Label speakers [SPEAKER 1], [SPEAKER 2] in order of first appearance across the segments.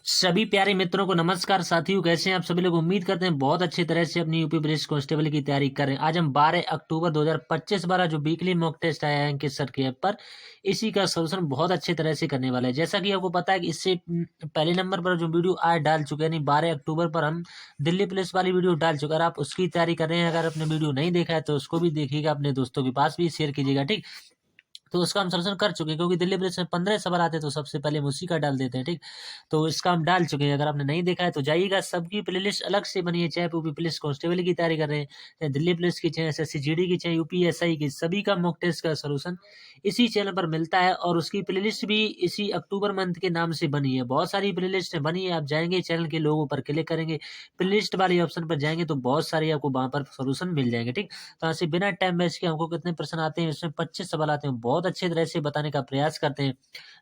[SPEAKER 1] सभी प्यारे मित्रों को नमस्कार। साथियों, कैसे हैं आप सभी लोग? उम्मीद करते हैं बहुत अच्छी तरह से अपनी यूपी पुलिस कांस्टेबल की तैयारी कर रहे हैं। आज हम 12 अक्टूबर 2025 वाला जो वीकली मॉक टेस्ट आया है अंकित सर के ऐप पर, इसी का सोल्यूशन बहुत अच्छी तरह से करने वाला है। जैसा कि आपको पता है कि इससे पहले नंबर पर जो वीडियो आज डाल चुके हैं, यानी 12 अक्टूबर पर हम दिल्ली पुलिस वाली वीडियो डाल चुके हैं। अगर आप उसकी तैयारी कर रहे हैं, अगर आपने वीडियो नहीं देखा है तो उसको भी देखिएगा, अपने दोस्तों के पास भी शेयर कीजिएगा, ठीक। तो उसका हम सॉल्यूशन कर चुके हैं, क्योंकि दिल्ली पुलिस में 15 सवाल आते हैं तो सबसे पहले हम उसी का डाल देते हैं, ठीक। तो इसका हम डाल चुके हैं। अगर आपने नहीं देखा है तो जाइएगा, सबकी प्लेलिस्ट अलग से बनी है, चाहे यूपी पुलिस कांस्टेबल की तैयारी कर रहे हैं, चाहे दिल्ली पुलिस की, चाहे एसएससी जीडी की, चाहे यूपीएसआई की, सभी का मॉक टेस्ट का सॉल्यूशन इसी चैनल पर मिलता है। और उसकी प्लेलिस्ट भी इसी अक्टूबर मंथ के नाम से बनी है। बहुत सारी प्लेलिस्ट बनी है, आप जाएंगे चैनल के लोगों पर क्लिक करेंगे, प्लेलिस्ट वाले ऑप्शन पर जाएंगे तो बहुत सारे आपको वहां पर सोल्यूशन मिल जाएंगे, ठीक। तो यहाँ से बिना टाइम वेस्ट के हमको कितने प्रश्न आते हैं, इसमें 25 सवाल आते हैं, बहुत अच्छे तरह से बताने का प्रयास करते हैं।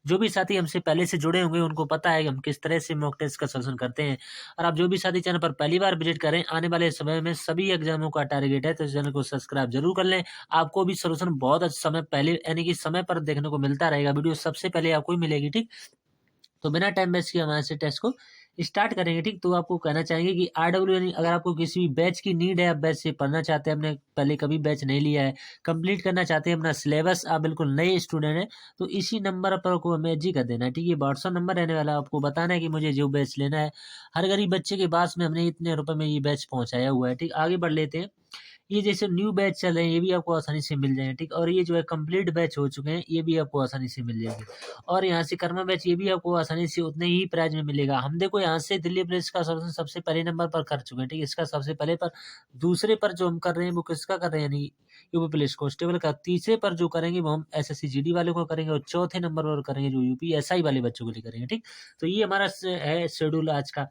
[SPEAKER 1] जो भी साथी हमसे पहले से जुड़े होंगे उनको पता है कि हम किस तरह से मॉक टेस्ट का सॉल्यूशन करते हैं। और आप जो भी साथी चैनल पर पहली बार विजिट करें, आने वाले समय में सभी एग्जामों का टारगेट है, तो इस चैनल को सब्सक्राइब जरूर कर लें। आपको भी सॉल्यूशन बहुत अच्छे समय पहले, यानी कि समय पर देखने को मिलता रहेगा, वीडियो सबसे पहले आपको ही मिलेगी, ठीक। तो बिना टाइम वेस्ट किए हमारे से टेस्ट को स्टार्ट करेंगे, ठीक। तो आपको कहना चाहेंगे कि आरडब्ल्यू, यानी अगर आपको किसी भी बैच की नीड है, आप बैच से पढ़ना चाहते हैं, आपने पहले कभी बैच नहीं लिया है, कंप्लीट करना चाहते हैं अपना सिलेबस, आप बिल्कुल नए स्टूडेंट हैं, तो इसी नंबर पर को हमें जी कर देना है, ठीक। ये व्हाट्सअप नंबर रहने वाला है, आपको बताना है कि मुझे जो बैच लेना है। हर गरीब बच्चे के पास में हमने इतने रुपए में ये बैच पहुंचाया हुआ है, ठीक। आगे बढ़ लेते हैं। ये जैसे न्यू बैच चल रहे हैं, ये भी आपको आसानी से मिल जाएंगे, ठीक। और ये जो है कंप्लीट बैच हो चुके हैं, ये भी आपको आसानी से मिल जाएंगे। और यहाँ से कर्मा बैच, ये भी आपको आसानी से उतने ही प्राइस में मिलेगा। हम देखो यहाँ से दिल्ली पुलिस का सॉल्यूशन सबसे पहले नंबर पर कर चुके हैं, ठीक। इसका सबसे पहले पर, दूसरे पर जो हम कर रहे हैं वो किसका कर रहे हैं, यानी यूपी पुलिस कांस्टेबल का। तीसरे पर जो करेंगे वो हम एसएससी जीडी वाले को करेंगे, और चौथे नंबर पर करेंगे जो यूपी एसआई वाले बच्चों के लिए करेंगे, ठीक। तो ये हमारा है शेड्यूल आज का।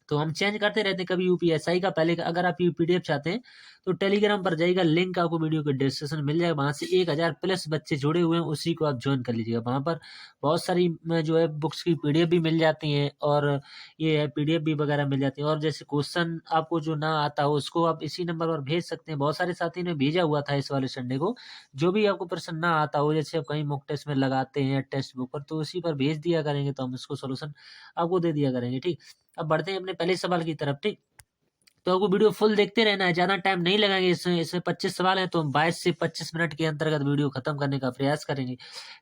[SPEAKER 1] तो हम चेंज करते रहते हैं, कभी यूपीएसआई का पहले का। अगर आप पीडीएफ चाहते हैं तो टेलीग्राम पर जाइएगा, लिंक आपको वीडियो के डिस्क्रिप्शन मिल जाएगा, वहां से 1000 प्लस बच्चे जुड़े हुए हैं, उसी को आप ज्वाइन कर लीजिएगा। वहां पर बहुत सारी जो है बुक्स की पीडीएफ भी मिल जाती हैं, और ये है पीडीएफ भी वगैरह मिल जाती है। और जैसे क्वेश्चन आपको जो ना आता हो उसको आप इसी नंबर पर भेज सकते हैं। बहुत सारे साथी ने भेजा हुआ था इस वाले संडे को, जो भी आपको प्रश्न ना आता हो, जैसे आप कहीं मॉक टेस्ट में लगाते हैं टेक्स्ट बुक पर, तो उसी पर भेज दिया करेंगे, तो हम इसको सोल्यूशन आपको दे दिया करेंगे, ठीक। अब बढ़ते हैं अपने पहले सवाल की तरफ, ठीक। तो आपको वीडियो फुल देखते रहना है, ज्यादा टाइम नहीं लगाएंगे। इसमें 25 सवाल हैं, तो हम 22 से 25 मिनट के अंतर्गत वीडियो खत्म करने का प्रयास करेंगे।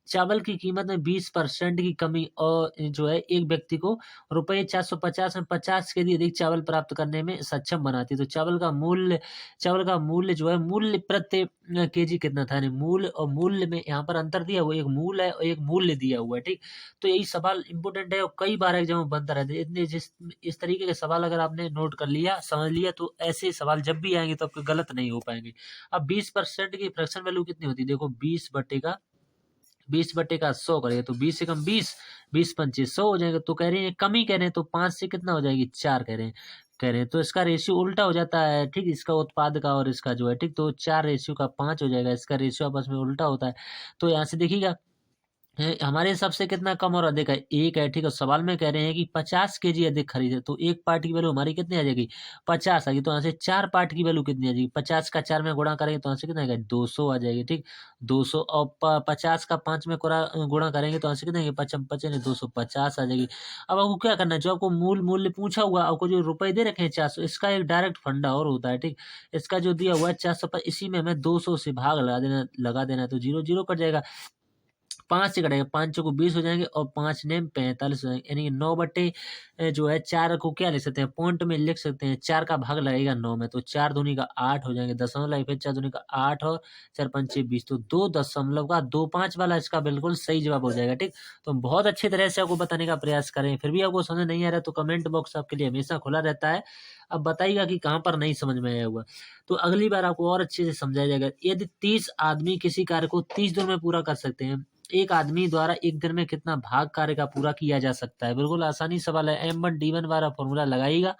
[SPEAKER 1] चावल की कीमत में 20% की कमी, और जो है एक व्यक्ति को रुपये 450 में 50 के लिए अधिक चावल प्राप्त करने में सक्षम बनाती है। तो चावल का मूल्य जो है, मूल्य प्रति केजी कितना था, यानी मूल्य और मूल्य में यहाँ पर अंतर दिया हुआ है, एक मूल है और एक मूल्य दिया हुआ है, ठीक। तो यही सवाल इंपोर्टेंट है और कई बार एग्जाम में बनता रहता है। इतने इस तरीके के सवाल अगर आपने नोट कर लिया, समझ लिया, तो ऐसे सवाल जब भी आएंगे तो आपके गलत नहीं हो पाएंगे। अब 20% की फ्रैक्शन वैल्यू कितनी होती है, देखो 20/100 करेंगे तो 20 से कम 20, 20×5 100 हो जाएगा। तो कह रहे हैं कमी कह रहे हैं, तो 5 से कितना हो जाएगी, 4 कह रहे हैं। तो इसका रेशियो उल्टा हो जाता है, ठीक। इसका उत्पाद का और इसका जो है, ठीक। तो 4 रेशियो का 5 हो जाएगा, इसका रेशियो आपस में उल्टा होता है। तो यहाँ से देखिएगा, हमारे हिसाब से कितना कम और अधिक है, एक है, ठीक है। सवाल में कह रहे हैं कि 50 केजी अधिक खरीदे, तो एक पार्ट की वैल्यू हमारी कितनी आ जाएगी, 50 आ गई। तो यहाँ से 4 पार्ट की वैल्यू कितनी आ जाएगी, 50 का 4 में गुणा करेंगे तो यहाँ से कितना आएगा, 200 आ जाएगी, ठीक। 200, और 50 का 5 में गुणा करेंगे तो यहाँ से कितना आएगा, 55 250 आ जाएगी। अब आपको क्या करना है, जो आपको मूल्य पूछा हुआ, आपको जो रुपए दे रखे हैं 400, इसका एक डायरेक्ट फंडा और होता है, ठीक। इसका जो दिया हुआ है 400, इसी में हमें 200 से भाग लगा देना है, तो 0 0 कट जाएगा। 5 से कटेगा, 5 चौको 20 हो जाएंगे, और 5 ने 45 हो जाएंगे, यानी कि 9 जो है 4 को क्या लिख सकते हैं, पॉइंट में लिख सकते हैं, 4 का भाग लगेगा 9 में, तो 4 दूनी का 8 हो जाएंगे, दशमलव लगे, फिर 4 दूनी का 8 और 4 पंचे 20, तो 2.25 वाला इसका बिल्कुल सही जवाब हो जाएगा, ठीक। तो हम बहुत अच्छी तरह से आपको बताने का प्रयास करें, फिर भी आपको समझ नहीं आ रहा तो कमेंट बॉक्स आपके लिए हमेशा खुला रहता है। अब बताइएगा कि कहाँ पर नहीं समझ में आया हुआ, तो अगली बार आपको और अच्छे से समझाया जाएगा। यदि 30 आदमी किसी कार्य को 30 दिन में पूरा कर सकते हैं, एक आदमी द्वारा एक दिन में कितना भाग कार्य का पूरा किया जा सकता है। बिल्कुल आसानी सवाल है, M1D1 वाला फॉर्मूला लगाइएगा,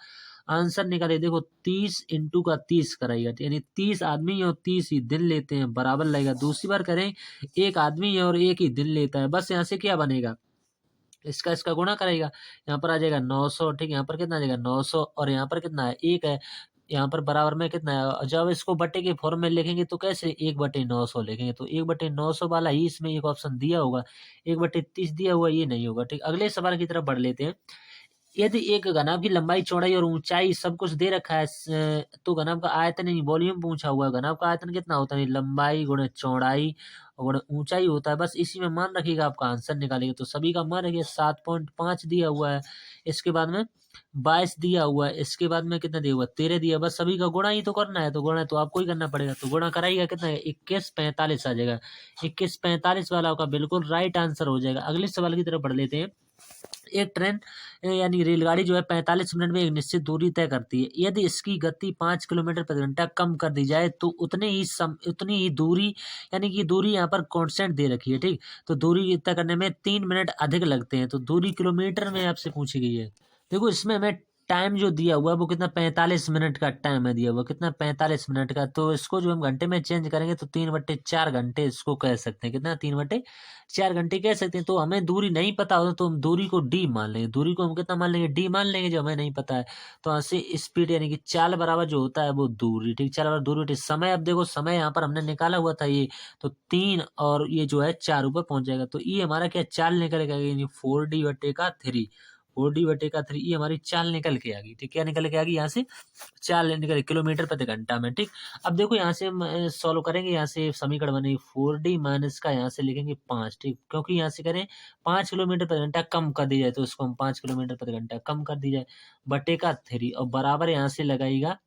[SPEAKER 1] आंसर निकालिए। देखो 30 इंटू का 30 कराइएगा, यानी 30 आदमी और 30 ही दिन लेते हैं, बराबर लगेगा। दूसरी बार करें, एक आदमी है और एक ही दिन लेता है, बस यहाँ से क्या बनेगा, इसका इसका गुणा करेगा, यहाँ पर आ जाएगा 900, ठीक। यहाँ पर कितना आ जाएगा 900, और यहाँ पर कितना है, एक है, यहाँ पर बराबर में कितना है। जब इसको बटे के फॉर्म में लिखेंगे तो कैसे, 1/900 लिखेंगे, तो 1/900 वाला ही इसमें एक ऑप्शन दिया होगा, 1/30 दिया हुआ ये नहीं होगा, ठीक। अगले सवाल की तरफ बढ़ लेते हैं। यदि एक घनाभ की लंबाई, चौड़ाई और ऊंचाई सब कुछ दे रखा है, तो घनाभ का आयतन यानी वॉल्यूम पूछा हुआ है। घनाभ का आयतन कितना होता है? लंबाई गुणे चौड़ाई और गुणे ऊंचाई होता है। बस इसी में मान रखिएगा, आपका आंसर निकालिएगा। तो सभी का मान रखिए 7.5 दिया हुआ है। इसके बाद में 22 दिया हुआ है। इसके बाद में कितना दिया हुआ है? 13 दिया। बस सभी का गुणा ही तो करना है, तो गुणा तो आपको ही करना पड़ेगा। तो गुणा कराइएगा, कितना है? 2145 आ जाएगा। 2145 वाला आपका बिल्कुल राइट आंसर हो जाएगा। अगले सवाल की तरफ बढ़ लेते हैं। एक ट्रेन यानी रेलगाड़ी जो है 45 मिनट में एक निश्चित दूरी तय करती है। यदि इसकी गति 5 किलोमीटर प्रति घंटा कम कर दी जाए तो उतनी ही दूरी, यानी कि दूरी यहाँ पर कांस्टेंट दे रखी है, ठीक। तो दूरी तय करने में 3 मिनट अधिक लगते हैं। तो दूरी किलोमीटर में आपसे पूछी गई है। देखो इसमें हमें टाइम जो दिया हुआ है वो कितना? 45 मिनट का टाइम है दिया हुआ, कितना? 45 मिनट का। तो इसको जो हम घंटे में चेंज करेंगे तो 3/4 घंटे इसको कह सकते हैं। कितना? 3/4 घंटे कह सकते हैं। तो हमें दूरी नहीं पता हो तो हम दूरी को डी मान लेंगे। दूरी को हम कितना मान लेंगे? डी मान लेंगे, जो हमें नहीं पता है। तो यहाँ से स्पीड यानी कि चाल बराबर जो होता है वो दूरी, ठीक। चाल बराबर दूरी, ठीक। समय, अब देखो समय यहाँ पर हमने निकाला हुआ था ये, तो 3 और ये जो है 4 ऊपर पहुंच जाएगा। तो ये हमारा क्या चाल निकल के यानी 4D/3। 4D/3 ये हमारी चाल निकल के आ गई, ठीक। क्या निकल के आ गई? यहाँ से चाल निकल, किलोमीटर प्रति घंटा में, ठीक। अब देखो यहाँ से हम सॉल्व करेंगे। यहाँ से समीकरण बनेगी 4D माइनस का, यहाँ से लिखेंगे 5, ठीक। क्योंकि यहाँ से करें 5 किलोमीटर प्रति घंटा कम कर दी जाए, तो इसको हम 5 किलोमीटर प्रति घंटा कम कर दी जाए, बटे का 3 और बराबर यहाँ से लगाएगा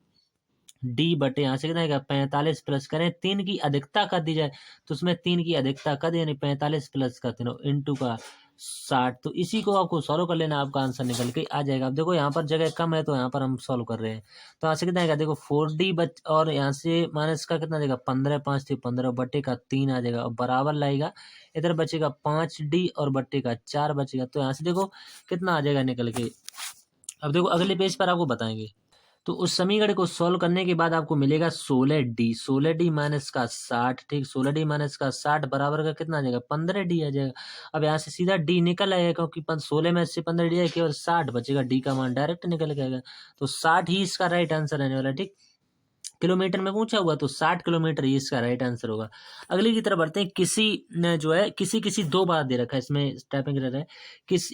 [SPEAKER 1] डी बटे, यहाँ से कितना आएगा? 45 प्लस करें 3 की अधिकता कर दी जाए, तो उसमें 3 की अधिकता कर दी, यानी 45 प्लस का 3 इंटू का 60। तो इसी को आपको सॉल्व कर लेना, आपका आंसर निकल के आ जाएगा। अब देखो यहाँ पर जगह कम है तो यहाँ पर हम सॉल्व कर रहे हैं। तो यहाँ से कितना आएगा? देखो 4D बच, और यहाँ से माइनस का कितना देगा? 15, 5 × 15 बटे का 3 आ जाएगा और बराबर लाएगा। इधर बचेगा 5D और बटे का 4 बचेगा। तो यहाँ से देखो कितना आ जाएगा निकल के। अब देखो अगले पेज पर आपको बताएंगे। तो उस समीकरण को सॉल्व करने के बाद आपको मिलेगा 16D। 16D माइनस का 60, ठीक। 16D माइनस का 60 बराबर का कितना आ जाएगा? 15D आ जाएगा। अब यहाँ से सीधा D निकल आएगा, क्योंकि 16 में से 15D है, केवल 60 बचेगा। D का मान डायरेक्ट निकल के आएगा। तो 60 ही इसका राइट आंसर रहने वाला है, ठीक। किलोमीटर में पूछा हुआ तो 60 किलोमीटर ही इसका राइट आंसर होगा। अगली की तरफ बढ़ते हैं। किसी ने जो है किसी 2 बार दे रखा है, इसमें टाइपिंग रह रहा है।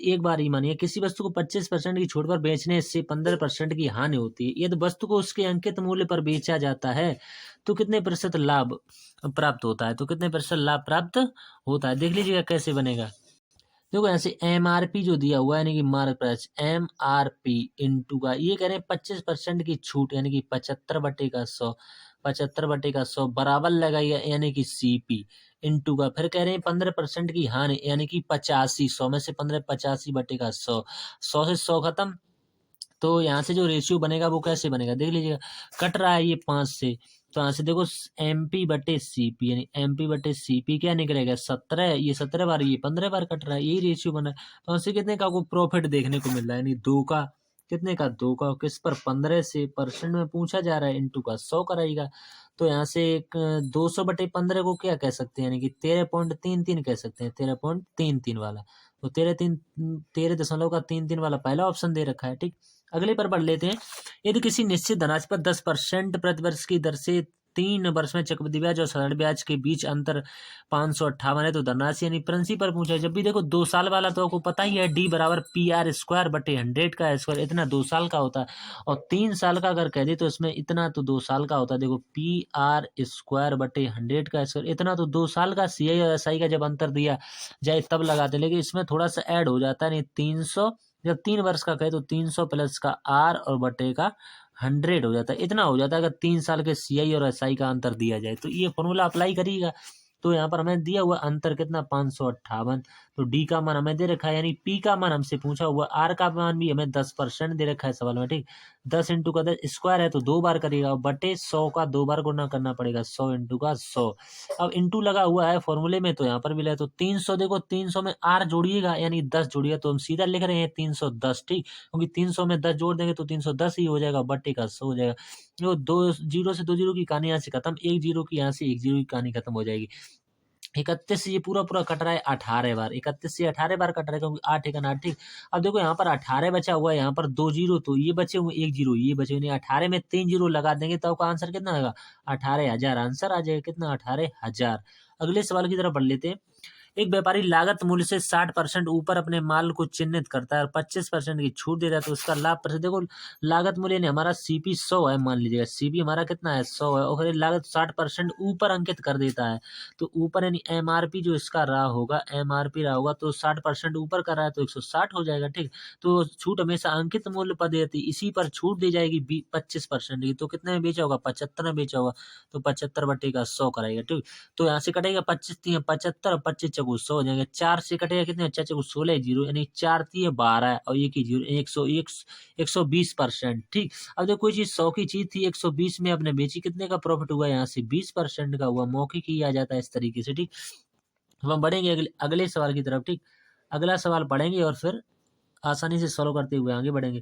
[SPEAKER 1] एक बार ही मानिए, किसी वस्तु को 25% की छूट पर बेचने से 15% की हानि होती है। यदि वस्तु को उसके अंकित मूल्य पर बेचा जाता है तो कितने प्रतिशत लाभ प्राप्त होता है? तो कितने प्रतिशत लाभ प्राप्त होता है, देख लीजिएगा कैसे बनेगा। देखो यहाँ से MRP जो दिया हुआ है, यानी कि मार्क प्राइस, MRP इंटू का ये कह रहे हैं 25% की छूट, यानी कि 75/100, 75/100 बराबर लगाइए, यानी कि CP इंटू का, फिर कह रहे हैं 15% की हानि, यानी कि 85, 100 में से 15, 85/100, 100 से 100 खत्म। तो यहाँ से जो रेशियो बनेगा वो कैसे बनेगा, देख लीजिएगा। कट रहा है ये 5 से, तो यहाँ से देखो MP/CP, यानी MP/CP क्या निकलेगा? 17, ये 17 बार, ये 15 बार कट रहा है, यही रेशियो बना है। तो यहाँ से कितने का आपको प्रॉफिट देखने को मिल रहा है? यानी 2 का, कितने का? 2 का। किस पर? 15 से परसेंट में पूछा जा रहा है, इंटू का 100 कराएगा। तो यहाँ से एक 200/15 को क्या कह सकते हैं? यानी कि 13.33 कह सकते हैं, 13.33 वाला। तो 13.33 वाला पहला ऑप्शन दे रखा है, ठीक। अगले पर पढ़ लेते हैं। यदि किसी निश्चित धनराशि पर 10% प्रतिवर्ष की दर से 3 वर्ष में चक्रवृद्धि ब्याज और साधारण ब्याज के बीच अंतर 558 है, तो धनराशि यानी प्रिंसिपल पूछा है। जब भी देखो 2 साल वाला तो आपको पता ही है, D बराबर PR²/100 का स्क्वायर, इतना 2 साल का होता है। और 3 साल का अगर कह दे तो इसमें इतना तो 2 साल का होता है। देखो PR²/100 का स्क्वायर, इतना तो 2 साल का। CI और SI का जब अंतर दिया जाए तब लगाते, लेकिन इसमें थोड़ा सा ऐड हो जाता है, नहीं 300, जब 3 वर्ष का कहे तो 300 प्लस का R और बटे का 100 हो जाता है। इतना हो जाता है अगर 3 साल के CI और SI का अंतर दिया जाए। तो ये फॉर्मूला अप्लाई करिएगा। तो यहाँ पर हमें दिया हुआ अंतर कितना? 558। तो D का मान हमें दे रखा है, यानी P का मान हमसे पूछा हुआ, R का मान भी हमें 10% दे रखा है सवाल में, ठीक। 10 इंटू का 10 स्क्वायर है तो 2 बार करिएगा, और बटे 100 का 2 बार गुना करना पड़ेगा, 100 इंटू का 100। अब इंटू लगा हुआ है फॉर्मूले में, तो यहाँ पर भी है तो 300। देखो 300 में R जोड़िएगा, यानी 10 जोड़िएगा, तो हम सीधा लिख रहे हैं 310, ठीक। क्योंकि 300 में 10 जोड़ देंगे तो 310 ही हो जाएगा, बटे का 100 हो जाएगा। जो 2 जीरो से 2 जीरो की कहानी यहाँ से खत्म, 1 जीरो की यहाँ से 1 जीरो की कहानी खत्म हो जाएगी। 31 से ये पूरा पूरा कट रहा है 18 बार, 31 से 18 बार कट रहा है, क्योंकि 8 एकन 8, ठीक। अब देखो यहाँ पर 18 बचा हुआ है, यहाँ पर 2 जीरो, तो ये बचे हुए 1 जीरो, ये बचे हुए 18 में 3 जीरो लगा देंगे तो आपका आंसर कितना आएगा? 18,000 आंसर आ जाएगा। कितना? 18,000। अगले सवाल की तरफ बढ़ लेते हैं। एक व्यापारी लागत मूल्य से 60% ऊपर अपने माल को चिन्हित करता है और 25% की छूट देता है तो उसका लाभ प्रतिशत देखो, लागत मूल्य यानी हमारा सीपी 100 है, मान लीजिएगा सीपी हमारा कितना है 100 है, और लागत 60% ऊपर अंकित कर देता है। तो ऊपर यानी एमआरपी जो इसका रहा होगा, एमआरपी रहा होगा तो 60% ऊपर कर रहा है तो 160 हो जाएगा, ठीक। तो छूट हमेशा अंकित मूल्य पर देती, इसी पर छूट दी जाएगी 25% की। तो कितने में बेचा होगा, 75 में बेचा होगा, तो 75 बटे का 100 कराएगा, ठीक। तो यहाँ से कटेगा 25 तीन 75, 25 चौको 100 हो जाएंगे, 4 से कटेगा कितने, 4 चौको 16 जीरो, यानी 4 तीय 12 और एक ही जीरो, 120%, ठीक। अब देखो कोई चीज 100 की चीज थी, 120 में अपने बेची, कितने का प्रॉफिट हुआ, यहाँ से 20% का हुआ, मौखिक ही आ जाता है इस तरीके से, ठीक। हम बढ़ेंगे अगले सवाल की तरफ, ठीक। अगला सवाल पढ़ेंगे और फिर आसानी से सॉल्व करते हुए आगे बढ़ेंगे।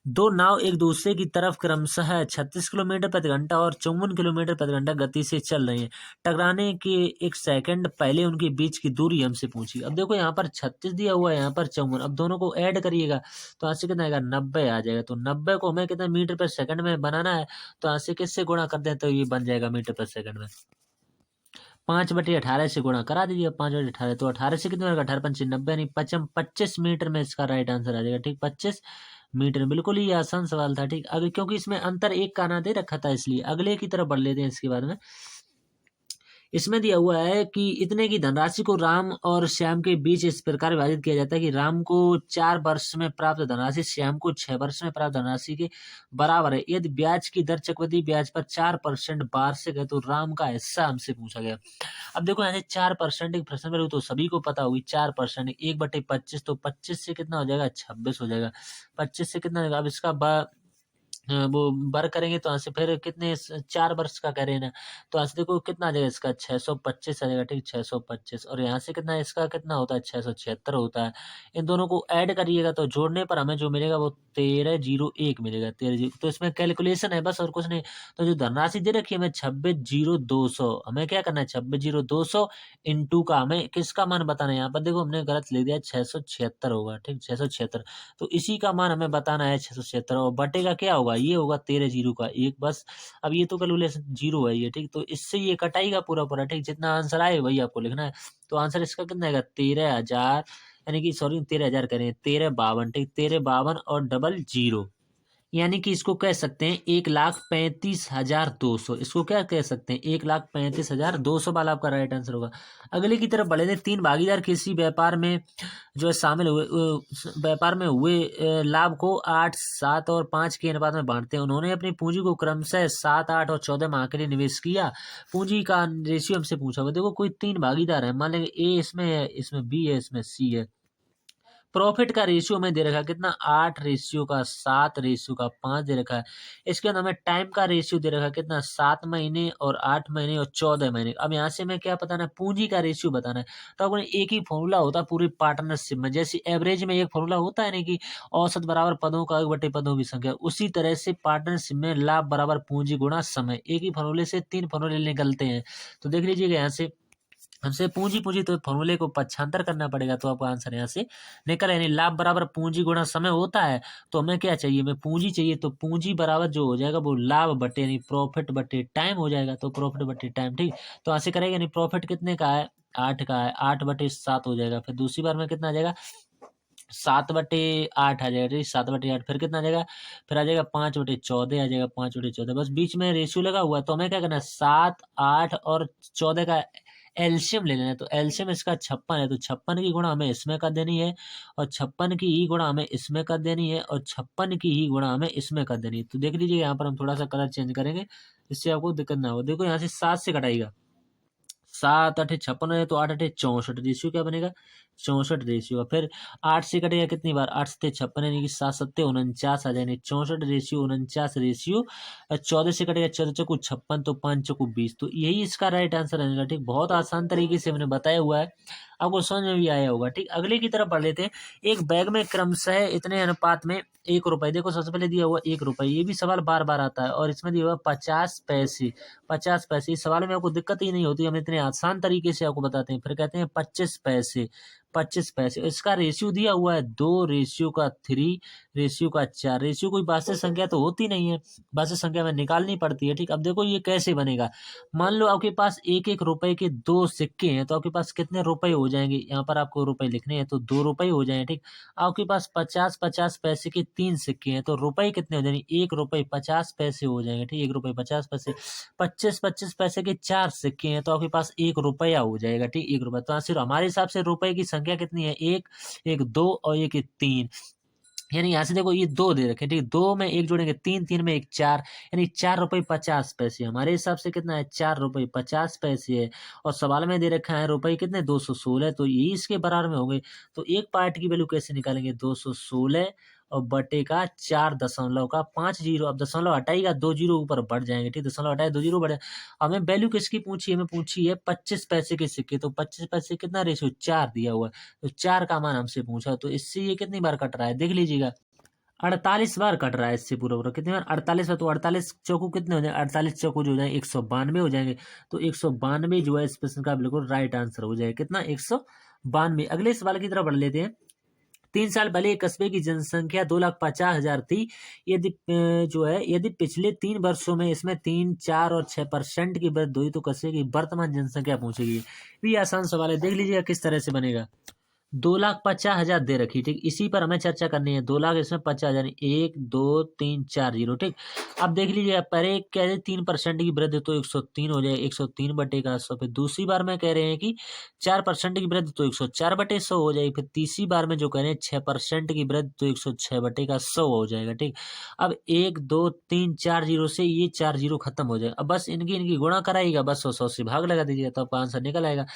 [SPEAKER 1] दो नाव एक दूसरे की तरफ क्रमशः 36 किलोमीटर प्रति घंटा और 54 किलोमीटर प्रति घंटा गति से चल रही हैं। टकराने के एक सेकंड पहले उनके बीच की दूरी हमसे पूछी। अब देखो यहाँ पर 36 दिया हुआ है, यहाँ पर 54। अब दोनों को ऐड करिएगा तो यहाँ से कितना आएगा, 90 आ जाएगा। तो 90 को हमें कितना मीटर पर सेकंड में बनाना है, तो यहाँ से किससे गुणा कर दें तो ये बन जाएगा मीटर पर सेकंड में। 5/18 से गुणा करा दीजिए, 5/18 तो 18 से कितने होगा, 18 पंचे 90 यानी 25 मीटर में इसका राइट आंसर आ जाएगा, ठीक। 25 मीटर, बिल्कुल ही आसान सवाल था, ठीक। अगर क्योंकि इसमें अंतर एक का ना दे रखा था इसलिए अगले की तरफ बढ़ लेते हैं इसके बाद में। इसमें दिया हुआ है कि इतने की धनराशि को राम और श्याम के बीच इस प्रकार विभाजित किया जाता है कि राम को 4 वर्ष में प्राप्त धनराशि श्याम को 6 वर्ष में प्राप्त धनराशि के बराबर है। यदि ब्याज की दर चक्रवृद्धि ब्याज पर 4% वार्षिक है तो राम का हिस्सा हमसे पूछा गया। अब देखो यहाँ से 4% एक प्रश्न में तो सभी को पता होगी 4%, 1/25 तो 25 से कितना हो जाएगा, 26 हो जाएगा। 25 से कितना हो जाएगा, अब इसका वो बर करेंगे तो यहाँ से फिर कितने 4 वर्ष का करें ना, तो यहाँ से देखो कितना आ जाएगा इसका 625 आ जाएगा, ठीक। 625 और यहाँ से कितना इसका कितना होता है 676 होता है। इन दोनों को ऐड करिएगा तो जोड़ने पर हमें जो मिलेगा वो 1301 मिलेगा, 13 तो इसमें कैलकुलेशन है बस और कुछ नहीं। तो जो धनराशि दे रखी है हमें 26,0200, हमें क्या करना है 26,0200 इंटू का हमें किसका मान बताना है। यहाँ पर देखो हमने गलत लिख दिया 676 होगा, ठीक 676। तो इसी का मान हमें बताना है 676 और बटे का क्या होगा, ये होगा 13 जीरो का 1 बस। अब ये तो कैलकुलेशन जीरो है ये, ठीक। तो इससे ये कटाएगा पूरा पूरा, ठीक। जितना आंसर आए वही आपको लिखना है। तो आंसर इसका कितना आएगा 13,000, यानी कि सॉरी 13,000 करें 1352, ठीक 1352 और डबल जीरो, यानी कि इसको कह सकते हैं 1,35,200। इसको क्या कह सकते हैं 1,35,200 वाला आपका राइट आंसर होगा। अगले की तरफ बढ़े थे, 3 भागीदार किसी व्यापार में जो है शामिल हुए, व्यापार में हुए लाभ को 8, 7 और 5 के अनुपात में बांटते हैं। उन्होंने अपनी पूंजी को क्रमशः 7, 8 और 14 माह के लिए निवेश किया। पूंजी का रेशियो हमसे पूछा हुआ। देखो कोई 3 भागीदार है, मान लेंगे ए इसमें है, इसमें बी है, इसमें सी है। प्रॉफिट का रेशियो हमें दे रखा है कितना 8 रेशियो का 7 रेशियो का 5 दे रखा है। इसके अंदर हमें टाइम का रेशियो दे रखा है कितना 7 महीने और 8 महीने और 14 महीने। अब यहाँ से हमें क्या बताना है, पूंजी का रेशियो बताना है। तो अपने एक ही फॉर्मूला होता है पूरी पार्टनरशिप में, जैसे एवरेज में एक फॉर्मूला होता है ना कि औसत बराबर पदों का 1/, पदों की संख्या, उसी तरह से पार्टनरशिप में लाभ बराबर पूंजी गुणा समय। एक ही फॉर्मूले से 3 फॉर्मूले निकलते हैं। तो देख लीजिएगा यहाँ से हमसे पूंजी पूंजी तो फॉर्मूले को पक्षांतर करना पड़ेगा, तो आपका आंसर यहाँ से निकल, यानी लाभ बराबर पूंजी गुणा समय होता है। तो हमें क्या चाहिए, हमें पूंजी चाहिए, तो पूंजी बराबर जो हो जाएगा वो लाभ बटे यानी प्रॉफिट बटे टाइम हो जाएगा। तो प्रॉफिट बटे टाइम, ठीक। तो ऐसे करेगा यानी प्रॉफिट कितने का है 8 का है, 8/7 हो जाएगा। फिर दूसरी बार में कितना आ जाएगा 7/8 आ जाएगा, ठीक 7/8। फिर कितना आ जाएगा, फिर आ जाएगा 5/14 आ जाएगा, 5/14 बस बीच में रेशियो लगा हुआ है। तो हमें क्या करना है 7, 8 और 14 का एलसीएम ले लेना है। तो एलसीएम इसका 56 है, तो 56 की गुणा हमें इसमें कर देनी है और 56 की ही गुणा हमें इसमें कर देनी है और 56 की ही गुणा हमें इसमें कर देनी है। तो देख लीजिए यहाँ पर हम थोड़ा सा कलर चेंज करेंगे इससे आपको दिक्कत ना हो। देखो यहाँ से 7 से कटाएगा, 7 8 56 है तो 8 8 64 रेशियो क्या बनेगा 64 रेशियो। फिर 8 से कटेगा कितनी बार 8 से 56 यानी कि 7 7 49 आ जाएंगे 64 रेशियो 49 रेशियो। 14 से कटेगा 14 चौको 56 तो 5 चौको 20, तो यही इसका राइट आंसर आएगा, ठीक। बहुत आसान तरीके से मैंने बताया हुआ है, आपको समझ में भी आया होगा, ठीक। अगले की तरफ बढ़ लेते हैं। एक बैग में क्रमशः इतने अनुपात में 1 रुपए, देखो सबसे पहले दिया हुआ 1 रुपए, ये भी सवाल बार बार आता है। और इसमें दिया हुआ 50 पैसे, 50 पैसे। इस सवाल में आपको दिक्कत ही नहीं होती, हम इतने आसान तरीके से आपको बताते हैं। फिर कहते हैं 25 पैसे, 25 पैसे। इसका रेशियो दिया हुआ है 2:3 रेशियो का 4। रेशियो कोई वास्तविक संख्या तो होती नहीं है, वास्तविक संख्या में निकालनी पड़ती है, ठीक। अब देखो ये कैसे बनेगा। मान लो आपके पास 1-1 रुपए के 2 सिक्के हैं, तो आपके पास कितने रुपए हो जाएंगे, यहाँ पर आपको रुपए लिखने हैं तो 2 रुपए हो जाएंगे, ठीक। आपके पास 50-50 पैसे के 3 सिक्के हैं, तो रुपए कितने हो जाएंगे, 1 रुपए 50 पैसे हो जाएंगे, ठीक। 1 रुपए 50 पैसे। 25-25 पैसे के 4 सिक्के हैं, तो आपके पास 1 रुपया हो जाएगा, ठीक। 1 रुपया। तो सिर्फ हमारे हिसाब से रुपए की संख्या कितनी है, 1, 1 2 और 1 3। यानी यहाँ से देखो ये 2 दे रखे, ठीक। 2 में 1 जोड़ेंगे 3, 3 में 1 4, यानी 4 रुपए 50 पैसे। हमारे हिसाब से कितना है, 4 रुपए 50 पैसे है। और सवाल में दे रखा है रुपए कितने, 216, तो यही इसके बराबर में होंगे। तो एक पार्ट की वैल्यू कैसे निकालेंगे, 216 और बटे का 4.5। अब दशमलव हटाइएगा, 2 जीरो ऊपर बढ़ जाएंगे, ठीक। दशमलव हटाए 2 जीरो बढ़ जाए। हमें वैल्यू किसकी पूछी है, हमें पूछी है 25 पैसे के सिक्के। तो 25 पैसे कितना रेशियो, 4 दिया हुआ है, तो 4 का मान हमसे पूछा। तो इससे ये कितनी बार कट रहा है, देख लीजिएगा। 48 बार कट रहा है इससे पूरा पूरा। कितनी बार, 48 बार। तो 48 चौको कितने हो जाए, 48 चौको जो हो जाए 192 हो जाएंगे। तो 192 जो है इस प्रश्न का बिल्कुल राइट आंसर हो जाएगा। कितना, 192। अगले सवाल की तरफ बढ़ लेते हैं। 3 साल पहले एक कस्बे की जनसंख्या 2,50,000 थी। यदि जो है यदि पिछले 3 वर्षों में इसमें 3, 4 और 6% की वृद्धि हुई, तो कस्बे की वर्तमान जनसंख्या पूछेगी। भी आसान सवाल है, देख लीजिएगा किस तरह से बनेगा। 2,50,000 दे रखी, ठीक। इसी पर हमें चर्चा करनी है। 2 लाख इसमें 50,000, 1 2 3 4 जीरो, ठीक। अब देख लीजिए, पहले कह रहे 3% की वृद्धि, तो 103 हो जाए, 103 बटे का 100। फिर दूसरी बार में कह रहे हैं कि 4% की वृद्धि, तो 104 बटे 100 हो जाएगी। फिर तीसरी बार में जो कह रहे हैं 6% की वृद्धि, तो 106 बटे का 100 हो जाएगा, ठीक। अब 1 2 3 4 जीरो से ये 4 जीरो खत्म हो जाएगा। अब बस इनकी गुणा कराइएगा, बस 100 से भाग लगा दीजिएगा, तो आपका आंसर निकल आएगा।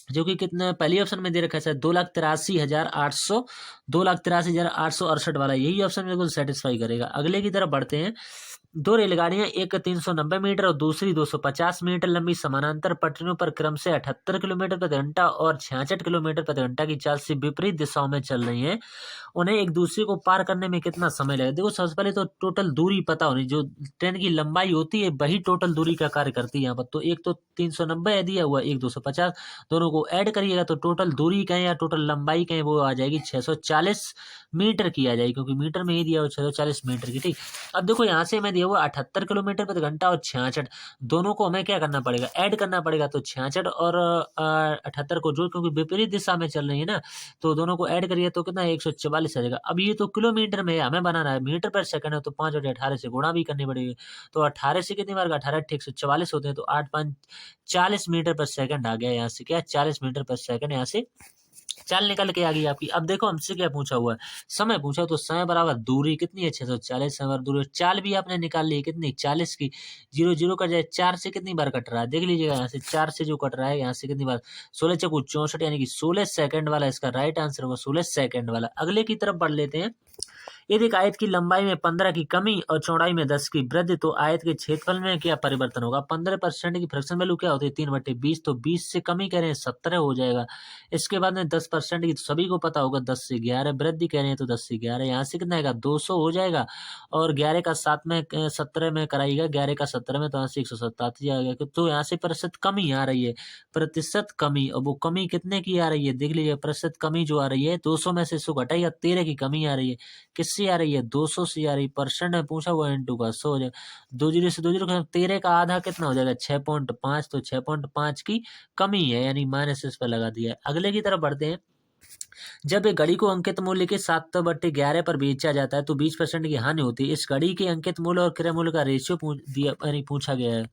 [SPEAKER 1] जो कि कितना, पहली ऑप्शन में दे रखा है सर, 2,83,800, 2,83,868 वाला, यही ऑप्शन बिल्कुल सेटिस्फाई करेगा। अगले की तरफ बढ़ते हैं। 2 रेलगाड़ियां, एक 390 मीटर और दूसरी 250 मीटर लंबी समानांतर पटरियों पर क्रम से 78 किलोमीटर प्रति घंटा और 66 किलोमीटर प्रति घंटा की चाल से विपरीत दिशाओं में चल रही हैं। उन्हें एक दूसरे को पार करने में कितना समय लगेगा। देखो सबसे पहले तो टोटल दूरी पता होनी, जो ट्रेन की लंबाई होती है वही टोटल दूरी का कार्य करती है यहाँ पर। तो एक तो 390 दिया हुआ, एक 250, दोनों को ऐड करिएगा तो टोटल दूरी कहें या टोटल लंबाई कहें वो आ जाएगी 640 मीटर की आ जाएगी, क्योंकि मीटर में ही दिया हुआ 640 मीटर की, ठीक। अब देखो यहाँ से मैं दिया हुआ 78 किलोमीटर प्रति घंटा और 66, दोनों को हमें क्या करना पड़ेगा, ऐड करना पड़ेगा। तो 66 और 78 को जोड़, क्योंकि विपरीत दिशा में चल रही है ना, तो दोनों को ऐड करिए तो कितना 144 आ जाएगा। अब ये तो किलोमीटर में है, हमें बनाना है मीटर पर सेकंड है, तो 5 और 18 से गुणा भी करनी पड़ेगी। तो 18 से कितनी बार, 18 144 होते हैं, तो 8 5 40 मीटर पर सेकंड आ गया। यहाँ से क्या, 40 मीटर पर सेकंड यहाँ से चाल निकल के आ गई आपकी। अब देखो हमसे क्या पूछा हुआ है, समय पूछा, तो समय बराबर दूरी कितनी है, 640, समय बराबर दूरी। चाल भी आपने निकाल ली कितनी, 40 की। 0 0 कट जाए, 4 से कितनी बार कट रहा है, देख लीजिएगा। यहाँ से 4 से जो कट रहा है, यहाँ से कितनी बार, 16 चौको 64, यानी कि 16 सेकंड वाला इसका राइट आंसर होगा, 16 सेकंड वाला। अगले की तरफ बढ़ लेते हैं। यदि एक आयत की लंबाई में 15 की कमी और चौड़ाई में 10 की वृद्धि, तो आयत के क्षेत्रफल में क्या परिवर्तन होगा। 15% की फ्रैक्शन वैल्यू क्या होती है, 3/20, तो 20 से कमी कह रहे हैं 17 हो जाएगा। इसके बाद में 10% की, तो सभी को पता होगा 10 से 11, वृद्धि कह रहे हैं तो 10 से 11, यहाँ से कितना आएगा 200 हो जाएगा। और 11 का 7 में 17 में कराइएगा, 11 का 17 में, तो यहाँ से 187 आ गया। तो यहाँ से प्रतिशत कमी आ रही है, प्रतिशत कमी। और वो कमी कितने की आ रही है, देख लीजिए। प्रतिशत कमी जो आ रही है 200 में से 100 घटाइएगा, 13 की कमी आ रही है। किससे आ रही है, 200 से आ रही। परसेंट में पूछा हुआ, इंटू का 100 हो जाएगा। 2 जीरो से 2 जीरो, 13 का आधा कितना हो जाएगा, 6.5, तो 6.5 की कमी है, यानी माइनस इस पर लगा दिया है। अगले की तरफ बढ़ते हैं। जब एक घड़ी को अंकित मूल्य के 7/11 पर बेचा जाता है, तो 20% की हानि होती है। इस घड़ी के अंकित मूल्य और क्रय मूल्य का रेशियो पूछा गया है।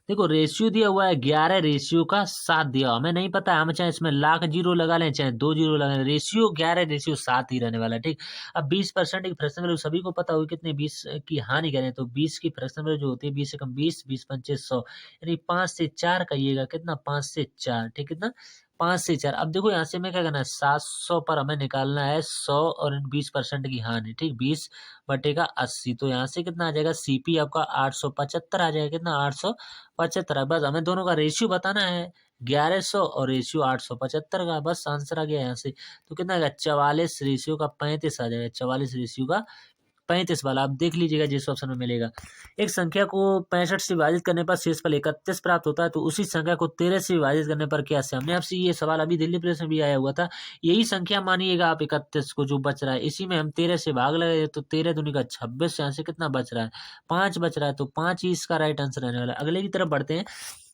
[SPEAKER 1] देखो रेशियो दिया हुआ है 11 रेशियो का 7 दिया, हमें नहीं पता है, हम चाहे इसमें लाख जीरो लगा लें चाहे 2 जीरो लगा लें, रेशियो 11 रेशियो 7 ही रहने वाला है, ठीक। अब 20% की फ्रैक्शन वैल्यू सभी को पता होगी कितने, 20 की हानि करें तो 20 की फ्रैक्शन वैल्यू जो होती है 20 से कम 20, 20 पंचे 100, यानी 5 से 4 कहिएगा, कितना 5 से 4, ठीक। कितना 5 से 4। अब देखो यहाँ से हमें क्या करना है, 700 पर हमें निकालना है 100 और 20% की हानि, ठीक। 20 बटे का 80, तो यहाँ से कितना आ जाएगा, सीपी आपका 875 आ जाएगा। कितना 875, बस हमें दोनों का रेशियो बताना है, 1100 और रेशियो 875 का, बस आंसर आ गया यहाँ से। तो कितना आएगा, 44 रेशियो का 35 आ जाएगा, 44 रेशियो का 35 वाला, आप देख लीजिएगा जिस ऑप्शन में मिलेगा। एक संख्या को 65 से विभाजित करने पर शेषफल 31 प्राप्त होता है, तो उसी संख्या को 13 से विभाजित करने पर क्या से। हमने आपसे ये सवाल अभी दिल्ली पुलिस में भी आया हुआ था। यही संख्या मानिएगा आप 31 को जो बच रहा है, इसी में हम 13 से भाग लगाए तो 13 दूनी का 26, यहाँ से कितना बच रहा है 5 बच रहा है, तो 5 ही इसका राइट आंसर रहने वाला है। अगले की तरफ बढ़ते हैं।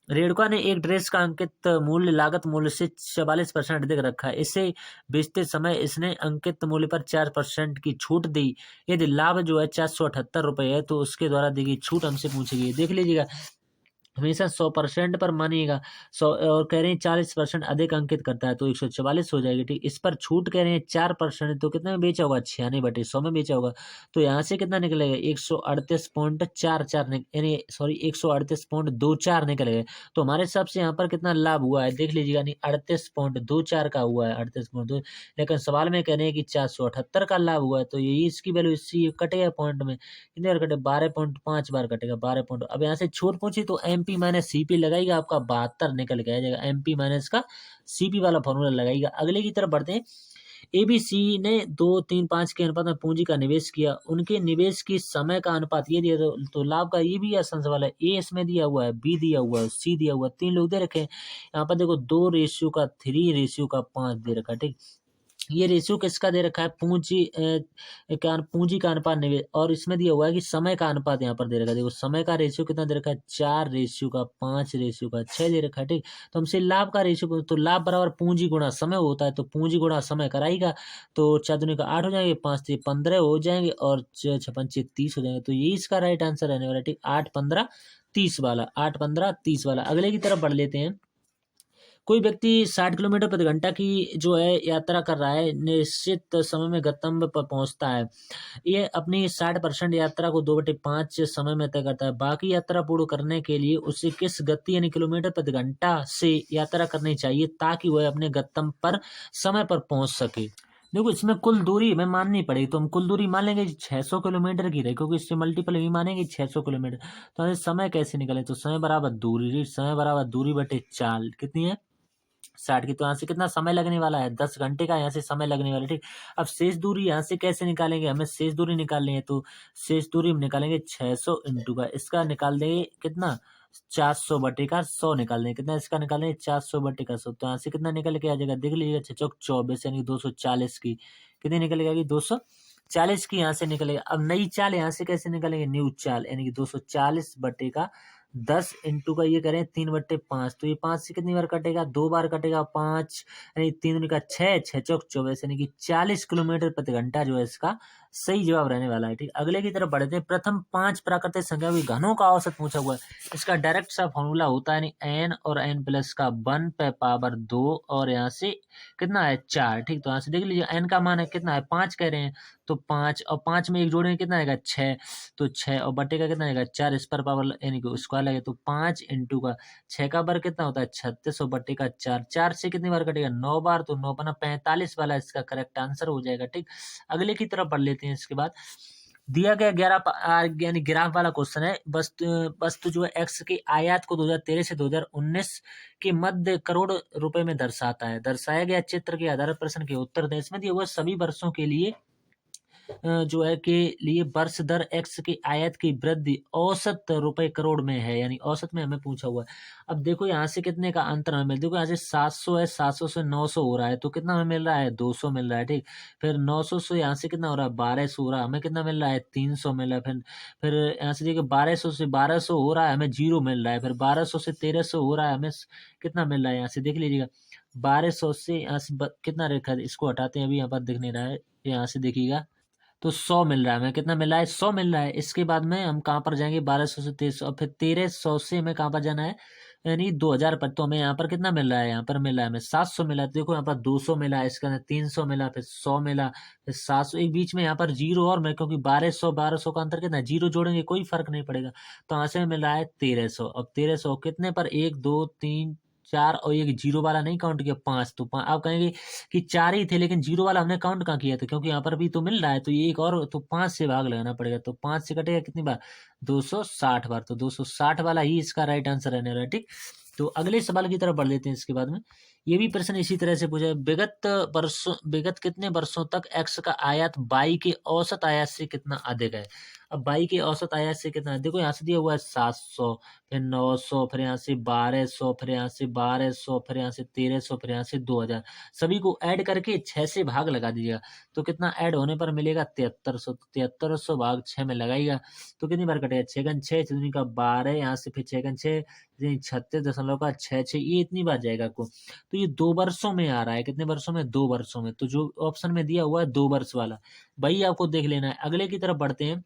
[SPEAKER 1] रेणुका ने एक ड्रेस का अंकित मूल्य लागत मूल्य से 44% अधिक रखा है। इसे बेचते समय इसने अंकित मूल्य पर 4% की छूट दी। यदि लाभ जो है 478 रुपये है, तो उसके द्वारा दी गई छूट हमसे पूछी गई। देख लीजिएगा, हमेशा 100% पर मानिएगा 100, और कह रहे हैं 40% अधिक अंकित करता है, तो 144 हो जाएगी। ठीक, इस पर छूट कह रहे हैं 4%, तो कितना में बेचा होगा 96/100 में बेचा होगा। तो यहाँ से कितना निकलेगा 138.44 यानी सॉरी 138.24 निकलेगा। तो हमारे हिसाब से यहाँ पर कितना लाभ हुआ है देख लीजिएगा, यानी 38.24 का हुआ है, 38.2। लेकिन सवाल में कह रहे हैं कि 478 का लाभ हुआ है, तो यही इसकी वैल्यू इसी कटेगा पॉइंट में, कितने बार कटेगा 12.5 बार कटेगा 12 पॉइंट। अब यहाँ से छूट पूछी तो MP माइनस CP लगाएगा, आपका 72 निकल के आ जाएगा। MP माइनस का CP वाला फॉर्मूला लगाएगा। अगले की तरफ बढ़ते हैं। ABC ने 2, 3, 5 के अनुपात में पूंजी का निवेश किया। उनके निवेश की समय का अनुपात ये दिया, तो लाभ का ये भी आसान सवाल है। A इसमें दिया हुआ है, B दिया हुआ है, C दिया हुआ है, 3 लोग दे रखे हैं। यहाँ पर देखो 2:3:5 दे रखा है। ठीक, ये रेशियो किसका दे रखा है, पूंजी का अनुपात निवेश, और इसमें दिया हुआ है कि समय का अनुपात यहाँ पर दे रखा है। देखो समय का रेशियो कितना दे रखा है 4:5:6 दे रखा है। ठीक, तो हमसे लाभ का रेशियो, तो लाभ बराबर पूंजी गुणा समय होता है, तो पूंजी गुणा समय कराएगा, तो 4 दूनी का 8 हो जाएंगे, 5 से 15 हो जाएंगे, और 6 पंचे 30 हो जाएंगे। तो ये इसका राइट आंसर रहने वाला है। ठीक, 8-15-30 वाला, 8-15-30 वाला। अगले की तरफ बढ़ लेते हैं। कोई व्यक्ति 60 किलोमीटर प्रति घंटा की जो है यात्रा कर रहा है, निश्चित समय में गंतव्य पर पहुंचता है। ये अपनी 60% यात्रा को 2/5 समय में तय करता है। बाकी यात्रा पूर्ण करने के लिए उसे किस गति यानी किलोमीटर प्रति घंटा से यात्रा करनी चाहिए, ताकि वह अपने गंतव्य पर समय पर पहुंच सके। देखो, इसमें कुल दूरी हमें माननी पड़ेगी, तो हम कुल दूरी मान लेंगे 600 किलोमीटर की रहे, क्योंकि इससे मल्टीपल भी मानेंगे 600 किलोमीटर। तो हमें समय कैसे निकले, तो समय बराबर दूरी, समय बराबर दूरी बटे चाल, कितनी है 60 की। तो यहाँ से कितना समय लगने वाला है 10 घंटे का यहाँ से समय लगने वाला है। ठीक, अब शेष दूरी यहाँ से कैसे निकालेंगे, हमें शेष दूरी निकालनी है, तो शेष दूरी हम निकालेंगे 600 इंटू का, इसका निकाल देंगे कितना 400/100 निकाल देंगे। कितना इसका निकाल देंगे 400/100, तो यहाँ से कितना निकल के आ जाएगा देख लीजिएगा 6 चौक 24 यानी 240 की, कितनी निकल गई 240 की यहाँ से निकलेगा। अब नई चाल यहाँ से कैसे निकलेंगे, न्यू चाल यानी कि 240/10 इंटू का ये करें 3/5, तो ये 5 से कितनी बार कटेगा 2 बार कटेगा, 5 यानी 3 का 6, 6 चौक 24 यानी कि 40 किलोमीटर प्रति घंटा जो है इसका सही जवाब रहने वाला है। ठीक, अगले की तरफ बढ़ते हैं। प्रथम 5 प्राकृतिक संख्या की घनों का औसत पूछा हुआ है। इसका डायरेक्ट सा फॉर्मूला होता है, यानी n और n प्लस का 1/2 और यहाँ से कितना है 4। ठीक, तो यहाँ से देख लीजिए n का मान है कितना है 5 कह रहे हैं, तो 5 और 5 में एक जोड़ेंगे कितना आएगा 6, तो 6 और बटे का कितना आएगा 4, इस पर पावर यानी कि स्क्वायर लगे, तो 5 इंटू का 6 का वर्ग कितना होता है 36 और बटे का 4, 4 से कितनी बार कटेगा 9 बार, तो 9 बना 45 वाला इसका करेक्ट आंसर हो जाएगा। ठीक, अगले की तरफ बढ़ लेते हैं। इसके बाद दिया गया 11 यानी ग्राफ वाला क्वेश्चन है। वस्तु जो है एक्स की आयात को 2013 से 2019 के मध्य करोड़ रुपए में दर्शाता है। दर्शाया गया चित्र के आधार पर प्रश्न के उत्तर दें। इसमें दिए हुए सभी वर्षों के लिए जो है के लिए वर्ष दर एक्स की आयत की वृद्धि औसत रुपए करोड़ में है, यानी औसत में हमें पूछा हुआ है। अब देखो यहाँ से कितने का अंतर हमें, देखो यहाँ से 700 है, 700 से 900 हो रहा है, तो कितना हमें मिल रहा है 200 मिल रहा है। ठीक, फिर 900 से यहाँ से कितना हो रहा है 1200 हो रहा है, हमें कितना मिल रहा है 300 मिल रहा है। फिर यहाँ से देखिए 1200 से 1200 हो रहा है, हमें 0 मिल रहा है। फिर 1200 से 1300 हो रहा है, हमें कितना मिल रहा है, यहाँ से देख लीजिएगा 1200 से यहाँ से कितना रेखा है, इसको हटाते हैं, अभी यहाँ पर दिख नहीं रहा है, यहाँ से देखिएगा तो 100 मिल रहा है हमें, कितना मिल रहा है 100 मिल रहा है। इसके बाद में हम कहाँ पर जाएंगे 1200 से 1300, और फिर 1300 से हमें कहाँ पर जाना है यानी 2000 पर, तो हमें यहाँ पर कितना मिल रहा है, यहाँ पर मिल रहा है हमें 700 मिला है। तो देखो यहाँ पर 200 मिला है, इसके अंदर 300 मिला, फिर 100 मिला, फिर 700, एक बीच में यहाँ पर जीरो और मैं, क्योंकि 1200 का अंतर कितना है, जीरो जोड़ेंगे कोई फर्क नहीं पड़ेगा, तो यहाँ से हमें मिल रहा है 1300। अब 1300 कितने पर 1 2 3 4 और एक जीरो वाला नहीं काउंट किया 5, तो आप कहेंगे कि 4 ही थे, लेकिन जीरो वाला हमने काउंट कहाँ किया था, क्योंकि यहाँ पर भी तो मिल रहा है, तो ये एक और, तो 5 से भाग लगाना पड़ेगा, तो 5 से कटेगा कितनी बार 260 बार, तो 260 वाला ही इसका राइट आंसर रहने वाला है। ठीक, तो अगले सवाल की तरफ बढ़ लेते हैं। इसके बाद में ये भी प्रश्न इसी तरह से पूछा है, विगत कितने वर्षों तक एक्स का आयात वाई के औसत आयात से कितना अधिक है। अब वाई के औसत आयात से कितना है, देखो यहाँ से दिया हुआ है 700, फिर 900, फिर यहाँ से 1200, फिर यहाँ से 1200, फिर यहाँ से 1300, फिर यहाँ से 2000, सभी को ऐड करके 6 से भाग लगा दीजिएगा। तो कितना ऐड होने पर मिलेगा 7300, 7300 भाग 6 में लगाइएगा तो कितनी बार कटेगा, 6 दूनी का 12, यहाँ से फिर 6 36.66, ये इतनी बार जाएगा आपको। तो ये 2 वर्षों में आ रहा है, कितने वर्षों में, 2 वर्षों में। तो जो ऑप्शन में दिया हुआ है 2 वर्ष वाला, वही आपको देख लेना है। अगले की तरफ बढ़ते हैं।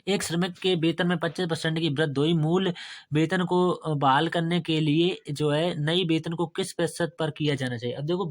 [SPEAKER 1] एक श्रमिक के वेतन में 25% की वृद्धि हुई, मूल वेतन को बहाल करने के लिए जो है नई वेतन को किस प्रतिशत पर किया जाना चाहिए। अब देखो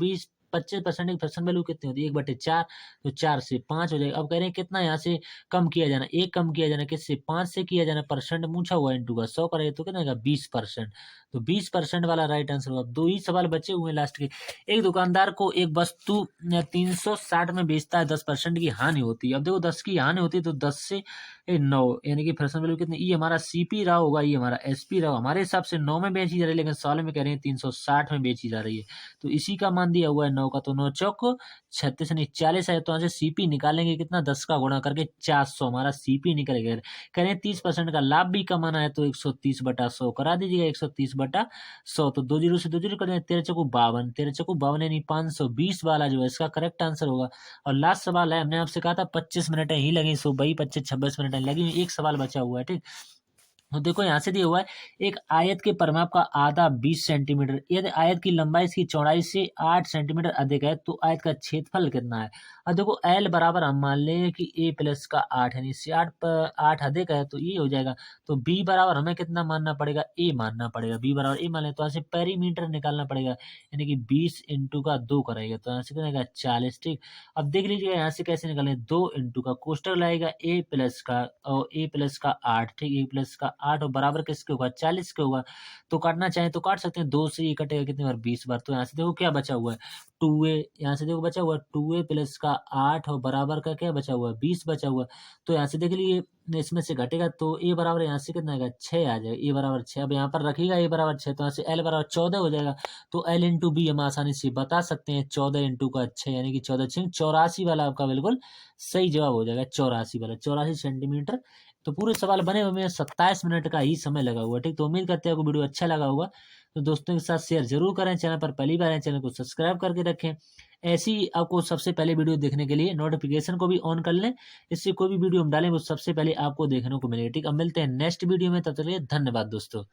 [SPEAKER 1] 25% की प्रेजेंट वैल्यू कितनी होती है, 1/4, तो 4 से 5 हो जाएगा। अब कह रहे हैं कितना यहाँ से कम किया जाना, एक कम किया जाना, किससे, 5 से किया जाना, परसेंट पूछा हुआ है, इंटू का 100 करें तो कितना आएगा 20%। तो 20% वाला राइट आंसर होगा। 2 ही सवाल बचे हुए हैं लास्ट के। एक दुकानदार को एक वस्तु 360 में बेचता है, 10% की हानि होती है। अब देखो 10 की हानि होती है तो 10 से 9 यानी कि प्रेजेंट वैल्यू कितनी, ये हमारा सीपी रहा होगा, ये हमारा एसपी रहा, हमारे हिसाब से 9 में बेची जा रही है, लेकिन सवाल में कह रहे हैं 360 में बेची जा रही है। तो इसी का मान दिया हुआ है 9 का, तो 9 चौक 36 यानी 40 है। तो यहाँ से सीपी निकालेंगे कितना, 10 का गुणा करके 400 हमारा सीपी निकलेगा। कह रहे हैं 30% का लाभ भी कमाना है तो 130/100 करा दीजिएगा, 130/100। तो 2 जीरो से 2 जीरो कर दें, 13 चौको 52, 13 चौको 52 यानी 520 वाला जो है इसका करेक्ट आंसर होगा। और लास्ट सवाल है, हमने आपसे कहा था 25 मिनट ही लगी, सो वही 25-26 मिनट लगी, एक सवाल बचा हुआ है, ठीक। तो देखो यहाँ से दिया हुआ है, एक आयत के परिमाप का आधा 20 सेंटीमीटर, यदि आयत की लंबाई इसकी चौड़ाई से 8 सेंटीमीटर अधिक है तो आयत का क्षेत्रफल कितना है। अब देखो एल बराबर हम मान लें कि ए प्लस का 8 है, इससे 8 अधिक है तो ये हो जाएगा। तो बी बराबर हमें कितना मानना पड़ेगा, ए मानना पड़ेगा, बी बराबर ए मान लें। तो यहाँ से पेरीमीटर निकालना पड़ेगा, यानी कि 20 इंटू का 2 कराएगा तो यहाँ से कितना 40, ठीक। अब देख लीजिएगा यहाँ से कैसे निकालें, 2 इंटू का कोष्टक लगाएगा ए प्लस का, और ए प्लस का 8, ठीक, ए प्लस का 8 और बराबर किसके होगा, 40 के होगा। तो काटना चाहें तो काट सकते हैं, 2 से ये कटेगा कितनी बार, 20 बार। तो यहाँ से देखो क्या बचा हुआ है, 2a, यहाँ से देखो बचा हुआ है 2a प्लस का 8 और बराबर का क्या बचा हुआ है, 20 बचा हुआ है। तो यहाँ से देख लीजिए इसमें से घटेगा तो a बराबर यहाँ से कितना आएगा, 6 आ जाएगा, a बराबर 6। अब यहाँ पर रखिएगा a बराबर 6, तो यहाँ से l बराबर 14 हो जाएगा। तो l इंटू बी हम आसानी से बता सकते हैं, 14 इंटू का 6 यानी कि 14 6 84 वाला आपका बिल्कुल सही जवाब हो जाएगा, 84 वाला, 84 सेंटीमीटर। तो पूरे सवाल बने हुए में 27 मिनट का ही समय लगा हुआ है, ठीक। तो उम्मीद करते हैं आपको वीडियो अच्छा लगा होगा। तो दोस्तों के साथ शेयर जरूर करें, चैनल पर पहली बार है चैनल को सब्सक्राइब करके रखें। ऐसी आपको सबसे पहले वीडियो देखने के लिए नोटिफिकेशन को भी ऑन कर लें, इससे कोई भी वीडियो हम डालें वो सबसे पहले आपको देखने को मिलेगा, ठीक। अब मिलते हैं नेक्स्ट वीडियो में, तब तक के लिए धन्यवाद दोस्तों।